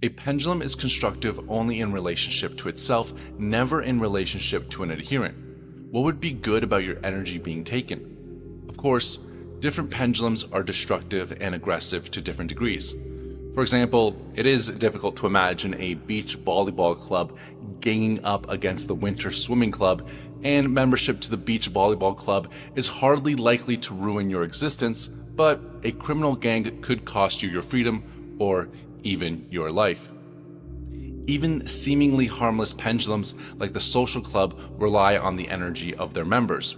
A pendulum is constructive only in relationship to itself, never in relationship to an adherent. What would be good about your energy being taken? Of course, different pendulums are destructive and aggressive to different degrees. For example, it is difficult to imagine a beach volleyball club ganging up against the winter swimming club, and membership to the beach volleyball club is hardly likely to ruin your existence, but a criminal gang could cost you your freedom or even your life. Even seemingly harmless pendulums like the social club rely on the energy of their members.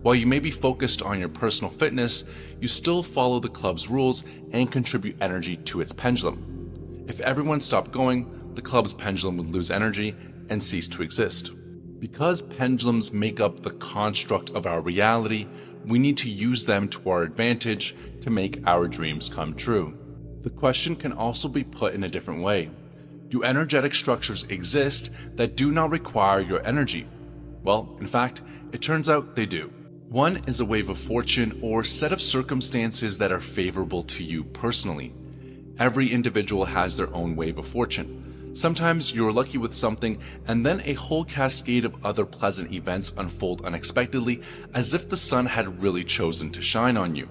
While you may be focused on your personal fitness, you still follow the club's rules and contribute energy to its pendulum. If everyone stopped going, the club's pendulum would lose energy and cease to exist. Because pendulums make up the construct of our reality, we need to use them to our advantage to make our dreams come true. The question can also be put in a different way. Do energetic structures exist that do not require your energy? Well, in fact, it turns out they do. One is a wave of fortune or set of circumstances that are favorable to you personally. Every individual has their own wave of fortune. Sometimes you're lucky with something, and then a whole cascade of other pleasant events unfold unexpectedly, as if the sun had really chosen to shine on you.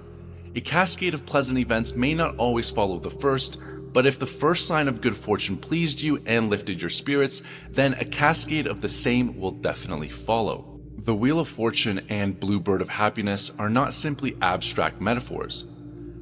A cascade of pleasant events may not always follow the first, but if the first sign of good fortune pleased you and lifted your spirits, then a cascade of the same will definitely follow. The Wheel of Fortune and Bluebird of Happiness are not simply abstract metaphors.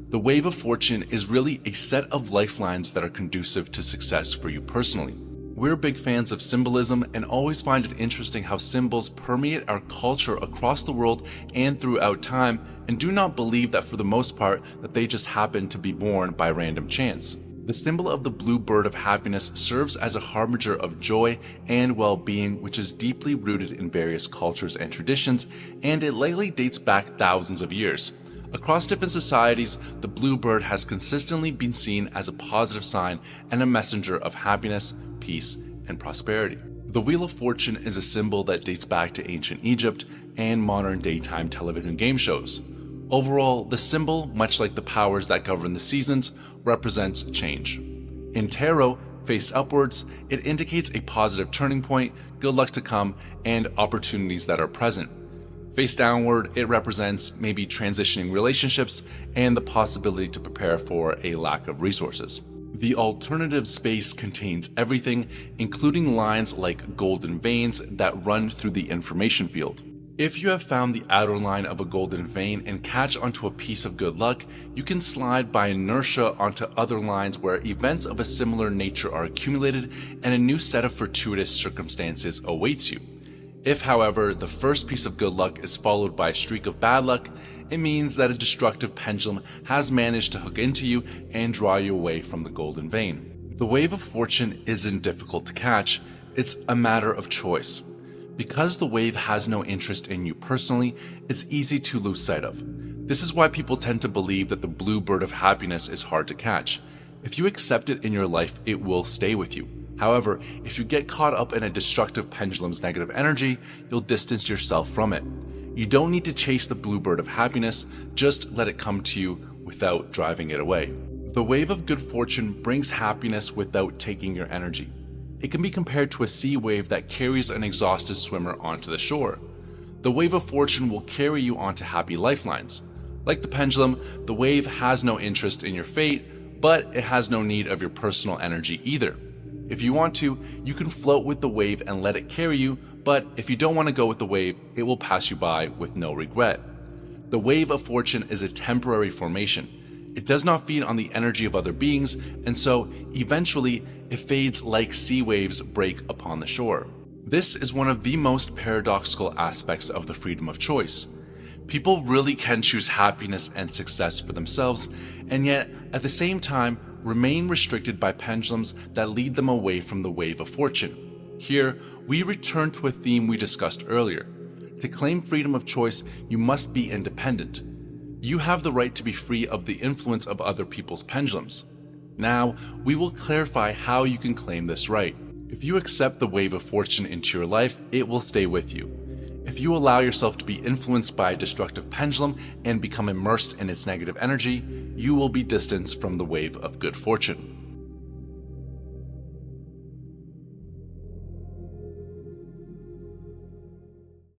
The Wave of Fortune is really a set of lifelines that are conducive to success for you personally. We're big fans of symbolism and always find it interesting how symbols permeate our culture across the world and throughout time, and do not believe that for the most part that they just happen to be born by random chance. The symbol of the blue bird of happiness serves as a harbinger of joy and well-being, which is deeply rooted in various cultures and traditions, and it likely dates back thousands of years. Across different societies, the blue bird has consistently been seen as a positive sign and a messenger of happiness, peace, and prosperity. The Wheel of Fortune is a symbol that dates back to ancient Egypt and modern daytime television game shows. Overall, the symbol, much like the powers that govern the seasons, represents change. In tarot, faced upwards, it indicates a positive turning point, good luck to come, and opportunities that are present. Face downward, it represents maybe transitioning relationships and the possibility to prepare for a lack of resources. The alternative space contains everything, including lines like golden veins that run through the information field. If you have found the outer line of a golden vein and catch onto a piece of good luck, you can slide by inertia onto other lines where events of a similar nature are accumulated and a new set of fortuitous circumstances awaits you. If, however, the first piece of good luck is followed by a streak of bad luck, it means that a destructive pendulum has managed to hook into you and draw you away from the golden vein. The wave of fortune isn't difficult to catch, it's a matter of choice. Because the wave has no interest in you personally, it's easy to lose sight of. This is why people tend to believe that the blue bird of happiness is hard to catch. If you accept it in your life, it will stay with you. However, if you get caught up in a destructive pendulum's negative energy, you'll distance yourself from it. You don't need to chase the blue bird of happiness, just let it come to you without driving it away. The wave of good fortune brings happiness without taking your energy. It can be compared to a sea wave that carries an exhausted swimmer onto the shore. The wave of fortune will carry you onto happy lifelines. Like the pendulum, the wave has no interest in your fate, but it has no need of your personal energy either. If you want to, you can float with the wave and let it carry you, but if you don't want to go with the wave, it will pass you by with no regret. The wave of fortune is a temporary formation. It does not feed on the energy of other beings, and so eventually it fades like sea waves break upon the shore. This is one of the most paradoxical aspects of the freedom of choice. People really can choose happiness and success for themselves, and yet at the same time remain restricted by pendulums that lead them away from the wave of fortune. Here, we return to a theme we discussed earlier. To claim freedom of choice, you must be independent. You have the right to be free of the influence of other people's pendulums. Now, we will clarify how you can claim this right. If you accept the wave of fortune into your life, it will stay with you. If you allow yourself to be influenced by a destructive pendulum and become immersed in its negative energy, you will be distanced from the wave of good fortune.